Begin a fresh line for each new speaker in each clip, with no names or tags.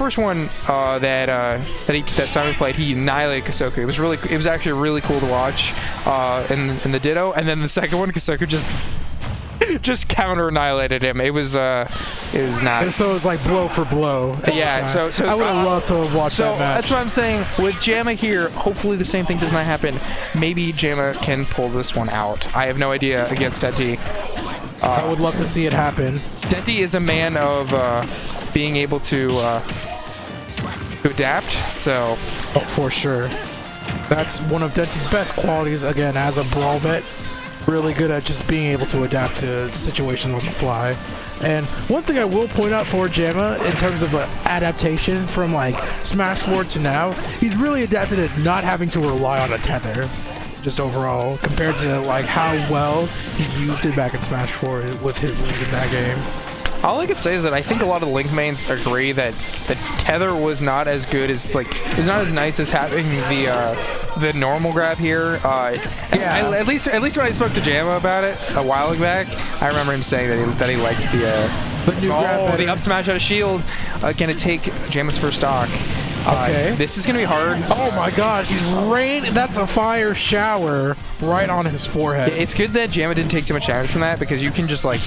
first one that Simon played, he annihilated Kasoku. It was actually really cool to watch in the Ditto. And then the second one, Kasoku just counter annihilated him. It was not.
And so it was like blow for blow.
Yeah. So
I would have loved to have watched that match.
That's what I'm saying. With JAMA here, hopefully the same thing does not happen. Maybe JAMA can pull this one out. I have no idea against Denti.
I would love to see it happen.
Denti is a man of being able to adapt. So,
for sure, that's one of Denti's best qualities. Again, as a brawl vet, really good at just being able to adapt to situations on the fly. And one thing I will point out for JAMA in terms of adaptation from like Smash 4 to now, he's really adapted at not having to rely on a tether. Just overall, compared to like how well he used it back in Smash 4 with his Link in that game.
All I could say is that I think a lot of the Link mains agree that the tether was not as good as was not as nice as having the normal grab here. Yeah. At least when I spoke to JAMA about it a while back, I remember him saying that he liked the new grab. The up smash out of shield gonna take JAMA's first stock.
Okay.
This is gonna be hard.
Oh my gosh, he's rain. That's a fire shower right on his forehead.
It's good that JAMA didn't take too much damage from that, because you can just like,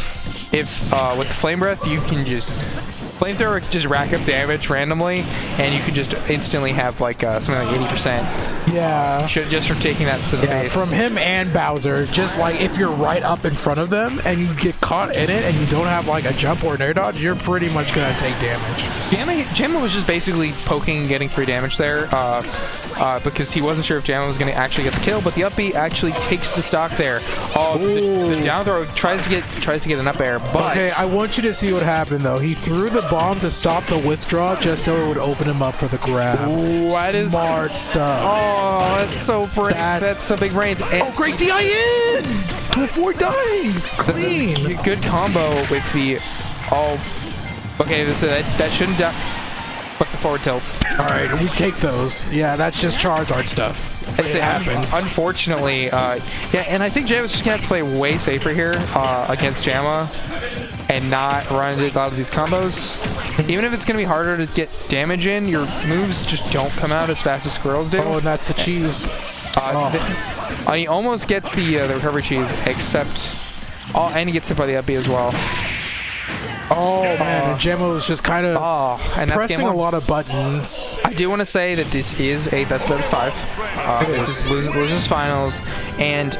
if with the flame breath, you can just flamethrower just rack up damage randomly, and you can just instantly have like something like 80%.
Yeah.
Just from taking that to the face.
From him and Bowser, just like if you're right up in front of them and you get caught in it and you don't have like a jump or an air dodge, you're pretty much gonna take damage.
JAMA was just basically poking and getting free damage there, because he wasn't sure if JAMA was going to actually get the kill, but the up B actually takes the stock there. The down throw tries to get an up air, but
okay, I want you to see what happened though. He threw the bomb to stop the withdraw just so it would open him up for the grab.
Ooh,
Smart stuff.
Oh, that's so brave. That's so big brains. And
great DI in to avoid dying. Clean.
Good combo with the okay, that shouldn't die. Fuck the forward tilt.
All right, we take those. Yeah, that's just Charizard stuff. It happens.
Unfortunately, yeah, and I think JAMA's just gonna have to play way safer here against JAMA and not run into a lot of these combos. Even if it's gonna be harder to get damage in, your moves just don't come out as fast as squirrels do.
Oh, and that's the cheese.
He almost gets the recovery cheese, except and he gets hit by the up B as well.
Oh man, and JAMA was just kind of pressing a lot of buttons.
I do want to say that this is a best out of 5. This is losers finals, and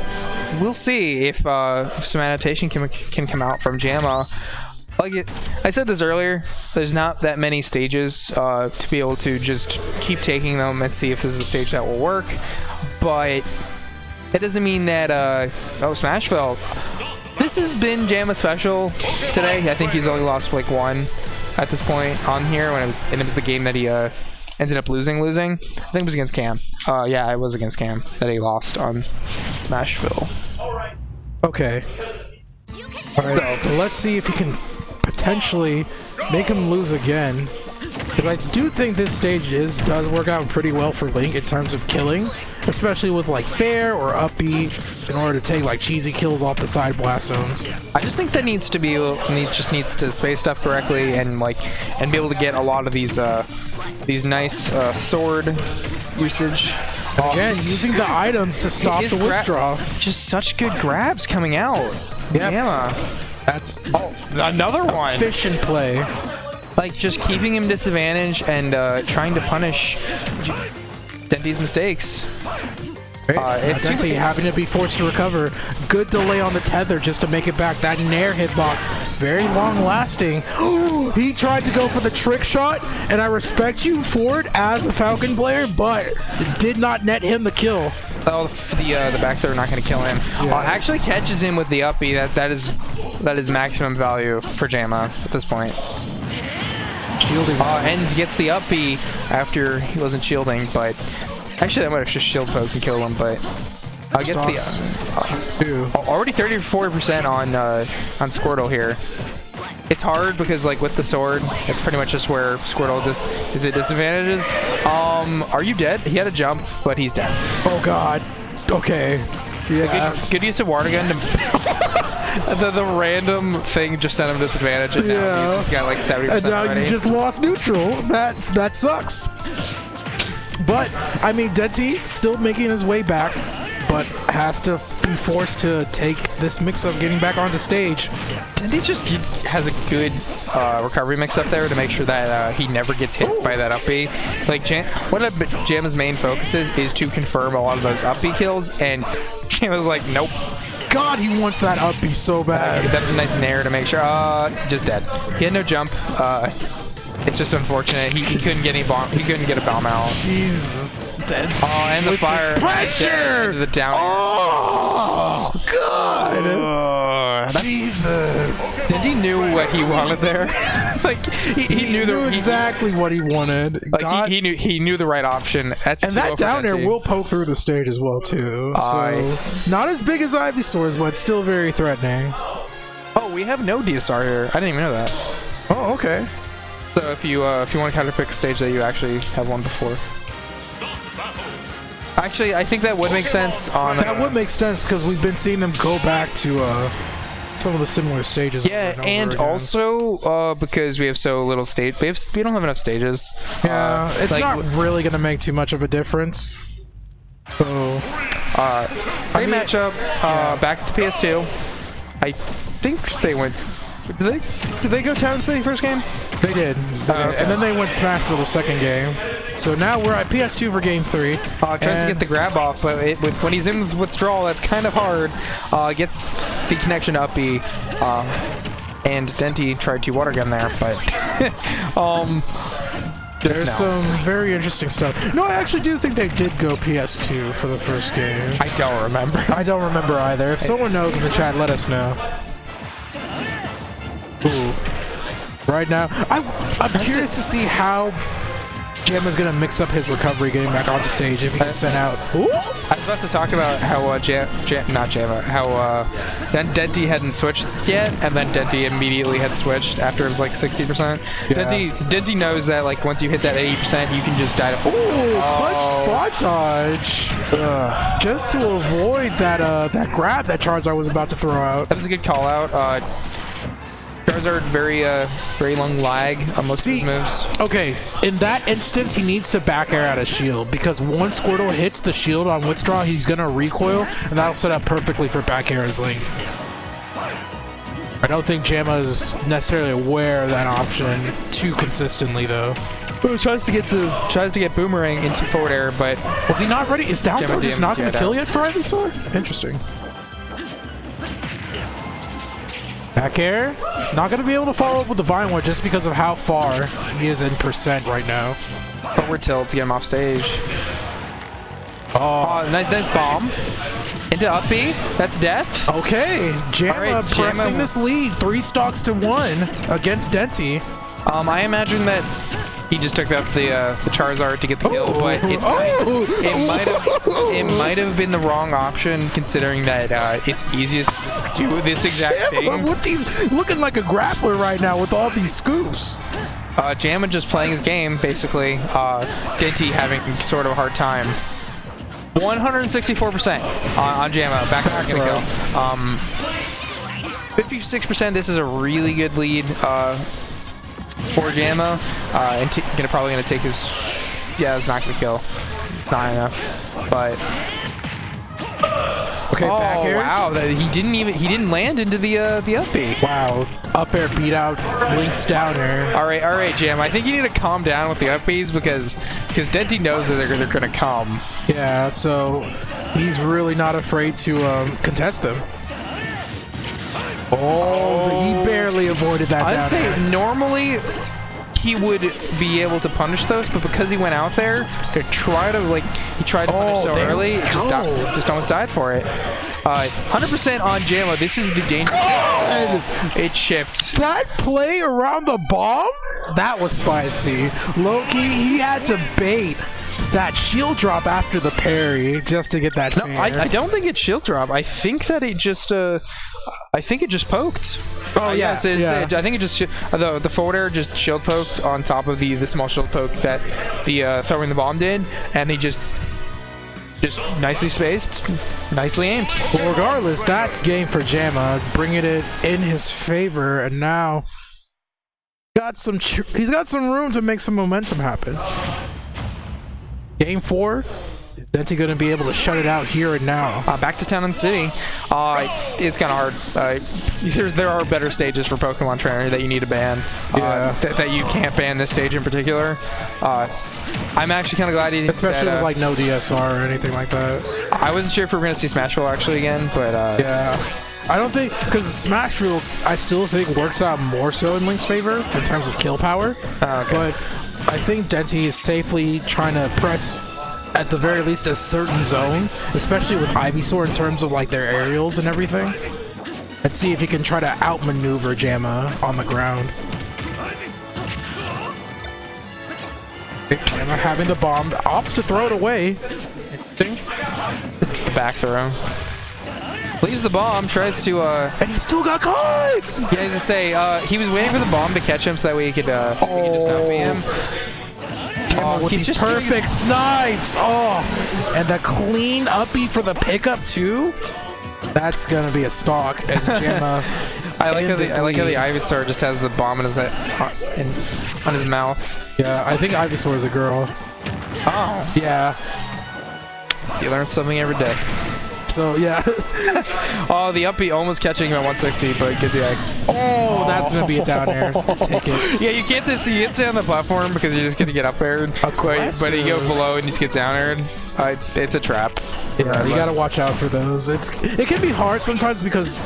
we'll see if some adaptation can come out from JAMA. I said this earlier, there's not that many stages to be able to just keep taking them and see if this is a stage that will work, but it doesn't mean that Smashville. This has been JAMA special today. I think he's only lost like 1 at this point on here when it was the game that he ended up losing. I think it was against Cam. Yeah, it was against Cam that he lost on Smashville.
Okay. All right. So let's see if he can potentially make him lose again. Because I do think this stage does work out pretty well for Link in terms of killing, especially with like fair or up B in order to take like cheesy kills off the side blast zones.
I just think that needs to space stuff correctly and be able to get a lot of these nice sword usage.
Again, using the items to stop the withdraw.
Just such good grabs coming out.
Yeah. That's
another one.
Efficient play.
Like just keeping him disadvantaged and trying to punish Denti's mistakes.
It's Denti having to be forced to recover. Good delay on the tether just to make it back. That Nair hitbox, very long lasting. He tried to go for the trick shot, and I respect you for it as a Falcon player, but it did not net him the kill.
Oh, the back throw not going to kill him.
Yeah.
Actually catches him with the up B. That is maximum value for JAMA at this point.
Shielding.
And gets the up B after he wasn't shielding, but actually that might have just shield poke and killed him, but gets the already 30-40% on Squirtle here. It's hard because like with the sword, it's pretty much just where Squirtle is at disadvantages. Are you dead? He had a jump, but he's dead.
Oh god. Okay. Yeah.
Good use of water gun to the random thing just sent him disadvantage, and now he's just got like 70%
And now
already.
you just lost neutral. That sucks. But I mean, Denti still making his way back, but has to be forced to take this mix-up getting back onto stage.
Denti's just has a good recovery mix-up there to make sure that he never gets hit by that up B. Like, one of JAMA's main focuses is to confirm a lot of those up B kills, and JAMA's like, nope.
God, he wants that up B so bad.
That was a nice nair to make sure. Just dead. He had no jump. It's just unfortunate. He couldn't get any bomb. He couldn't get a bomb out.
Jesus. Dead.
Oh, and the fire.
Pressure!
The down.
Oh, God.
Jesus. Denti knew what he wanted there. Like he knew
exactly what he wanted.
Like he knew the right option. That's
and that down air will poke through the stage as well too. So not as big as Ivysaur's, but still very threatening.
Oh, we have no DSR here. I didn't even know that.
Oh, okay.
So if you want to counter pick a stage that you actually have won before. Actually, I think that would make sense on.
That would make sense because we've been seeing them go back to some of the similar stages.
Yeah, and also because we have so little stage, we don't have enough stages.
Yeah, it's like, not really gonna make too much of a difference. So,
same matchup. Back to PS2. I think they went. Did they go Town City first game?
They did. And then they went Smash for the second game. So now we're at PS2 for game 3.
Tries to get the grab off, but when he's in with withdrawal, that's kind of hard. Gets the connection to up B. And Denti tried to water gun there, but
there's some very interesting stuff. No, I actually do think they did go PS2 for the first game.
I don't remember.
I don't remember either. If someone knows in the chat, let us know. Ooh. Right now, I'm curious to see how JAMA's gonna mix up his recovery getting back onto stage if he gets sent out. Ooh.
I was about to talk about how Denti hadn't switched yet, and then Denti immediately had switched after it was like 60%. Yeah. Denti knows that like once you hit that 80%, you can just die to.
Ooh, clutch spot dodge. Just to avoid that grab that Charizard was about to throw out.
That was a good call out. Charizard very long lag on most of his moves.
Okay, in that instance, he needs to back air out of shield because once Squirtle hits the shield on withdraw, he's gonna recoil, and that'll set up perfectly for back air as Link. I don't think JAMA is necessarily aware of that option too consistently, though.
Well, tries to get Boomerang into forward air, but
was he not ready? Is down throw just not gonna kill yet for Ivysaur? Interesting. Back air, not going to be able to follow up with the Vine War just because of how far he is in percent right now.
Forward tilt to get him off stage. Oh, nice bomb. Into up B, that's death.
Okay, JAMA pressing this lead, 3 stocks to 1 against Denti.
I imagine that he just took out the Charizard to get the kill, but it might have been the wrong option considering that it's easiest to do this exact thing.
With these looking like a grappler right now with all these scoops.
JAMA just playing his game basically. Denti having sort of a hard time. 164% on JAMA. Back gonna go. 56%. This is a really good lead. For JAMA, and probably gonna take his. Yeah, it's not gonna kill. It's not enough. But
okay, back airs.
Wow! He didn't land into the up B.
Wow! Up air beat out Link's down air.
All right, JAMA. I think you need to calm down with the up Bs because Denti knows that they're gonna come.
Yeah, so he's really not afraid to contest them. Oh, he barely avoided that.
I'd say normally he would be able to punish those, but because he went out there to try to he tried to punish so early, just almost died for it. 100% on JAMA. This is the danger. It chipped.
That play around the bomb? That was spicy. Loki, he had to bait that shield drop after the parry just to get that.
No, I don't think it's shield drop. I think that it just poked.
Oh yeah,
I think it just the forward air just shield poked on top of the small shield poke that the throwing the bomb did, and he just Just nicely spaced, nicely aimed.
Well, regardless, that's game for JAMA, bringing it in his favor, and now he's got some room to make some momentum happen. Game 4. Is Denti going to be able to shut it out here and now?
Back to Town and City. It's kind of hard. There are better stages for Pokemon Trainer that you need to ban. That you can't ban this stage in particular. I'm actually kind of glad he didn't.
Especially with like no DSR or anything like that.
I wasn't sure if we were going to see Smash Roll actually again, but
yeah. I don't think, because Smash Roll, I still think works out more so in Link's favor in terms of kill power.
Okay.
But I think Denti is safely trying to press at the very least a certain zone, especially with Ivysaur in terms of like their aerials and everything, and see if he can try to outmaneuver JAMA on the ground. JAMA having the bomb, opts to throw it away. Interesting.
The back throw. Leaves the bomb, tries to
and he still got caught!
Yeah, as I say, he was waiting for the bomb to catch him so that way he could just not beat him.
With
he's
these
just
perfect snipes! Oh! And the clean up-B for the pickup too? That's gonna be a stock, and JAMA
I like how the Ivysaur just has the bomb in his on his mouth.
Yeah, I think Ivysaur is a girl.
Oh.
Yeah.
You learn something every day.
So, yeah.
Oh, the up-B almost catching him at 160, but good DI.
Oh, that's going to be a down air. Take it.
Yeah, you can't stay on the platform because you're just going to get up aired. But you go below and you just get down aired. It's a trap.
Yeah, you got to watch out for those. It can be hard sometimes because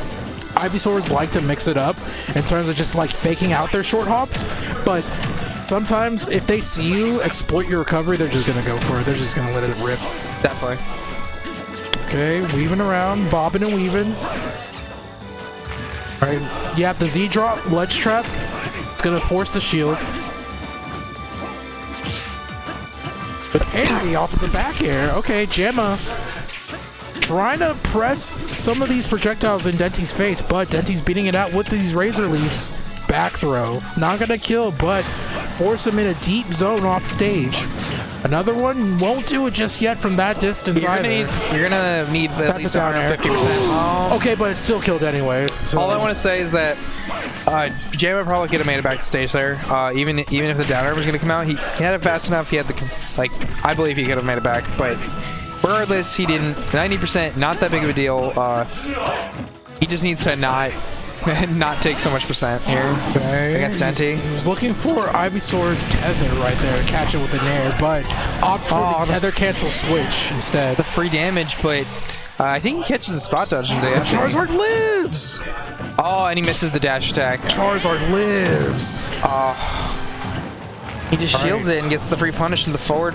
Ivysaurs like to mix it up in terms of just like faking out their short hops. But sometimes if they see you exploit your recovery, they're just going to go for it. They're just going to let it rip.
Definitely.
Okay, weaving around, bobbing and weaving. Alright, yeah, the Z drop, ledge trap. It's gonna force the shield. But Henry off of the back air. Okay, JAMA trying to press some of these projectiles in Denti's face, but Denti's beating it out with these Razor Leafs. Back throw. Not gonna kill, but force him in a deep zone off stage. Another one won't do it just yet from that distance
you're gonna need at least around 50%.
Okay, but it still killed anyways. So.
All I want to say is that JAMA probably could have made it back to stage there. Even if the down air was gonna come out, he had it fast enough. He had I believe he could have made it back. But regardless, he didn't. 90%, not that big of a deal. He just needs to not take so much percent here against Denti.
He was looking for Ivysaur's tether right there to catch it with an air, but opt for the tether cancel switch instead.
The free damage, but I think he catches a spot dodge today.
Charizard lives!
Oh, and he misses the dash attack.
Charizard lives!
He just shields it and gets the free punish in the forward.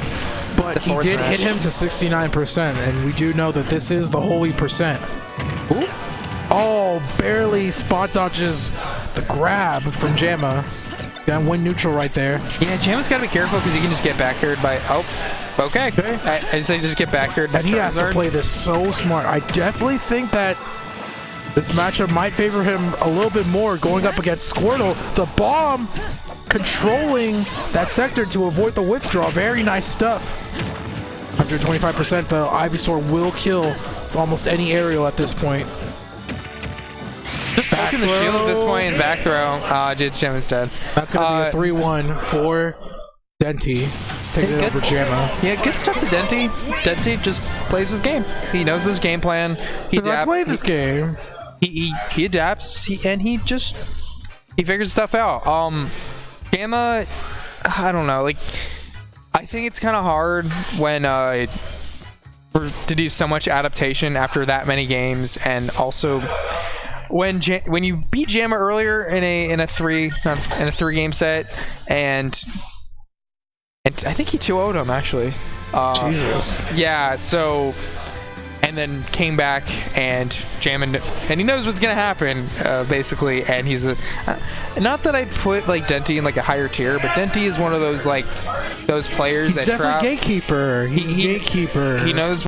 But he did hit him to 69%, and we do know that this is the holy percent. Ooh. Oh, barely spot dodges the grab from JAMA. He's gonna win neutral right there.
Yeah, JAMA's gotta be careful because he can just get back aired by. Oh, okay. I say just get back aired.
And he has to play this so smart. I definitely think that this matchup might favor him a little bit more going up against Squirtle. The bomb controlling that sector to avoid the withdraw. Very nice stuff. 125% though. Ivysaur will kill almost any aerial at this point.
Just poking the shield at this point and back throw. JAMA instead.
That's going to be a 3-1 for Denti. Taking it over JAMA.
Yeah, good stuff to Denti. Denti just plays his game. He knows his game plan.
He played this game.
He adapts and he figures stuff out. JAMA, I don't know. I think it's kind of hard when to do so much adaptation after that many games, and also when you beat JAMA earlier in a three game set, and I think he 2-0'd him actually.
Jesus.
Yeah. So. And then came back and JAMA, and he knows what's gonna happen, basically. And he's not that I put Denti in a higher tier, but Denti is one of those those players
he's definitely gatekeeper. He's gatekeeper.
He knows